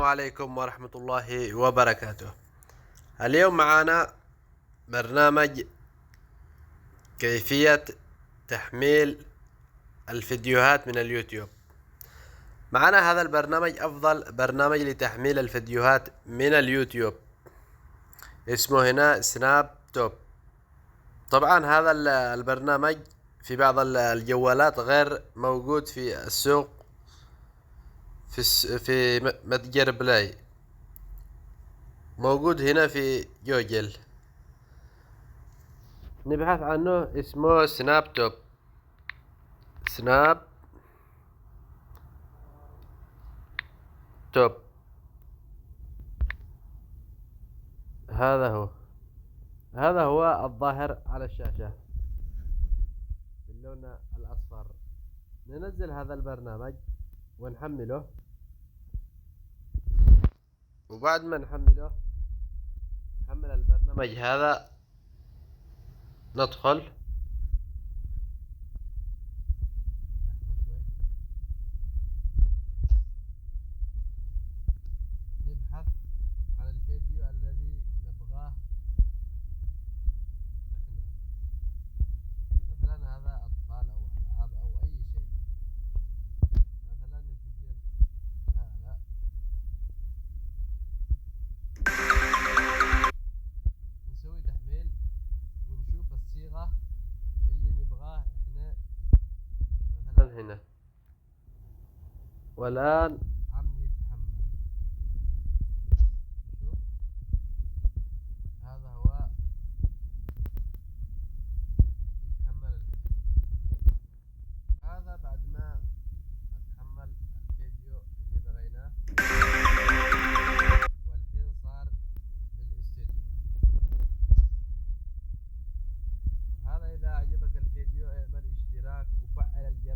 عليكم ورحمة الله وبركاته. اليوم معنا برنامج كيفية تحميل الفيديوهات من اليوتيوب. معنا هذا البرنامج أفضل برنامج لتحميل الفيديوهات من اليوتيوب، اسمه هنا سناب توب. طبعا هذا البرنامج في بعض الجوالات غير موجود في السوق في متجر بلاي، موجود هنا في جوجل. نبحث عنه، اسمه سناب توب. سناب توب، هذا هو الظاهر على الشاشة باللون الأصفر. ننزل هذا البرنامج ونحمله، وبعد ما نحمل البرنامج هذا ندخل نبحث عن الفيديو الذي نبغاه، مثلا هذا أطفال أو ألعاب أو أي شيء. مثلا نسجل هذا، نسوي تحميل ونشوف الصيغة اللي نبغاه احنا مثلا هنا. والآن عم يتحمل. شوف هذا هو يتحمل هذا. بعد ما اتحمل الفيديو اللي بغيناه، والحين صار بالاستديو. هذا إذا عجبك الفيديو اعمل اشتراك وفعل الجرس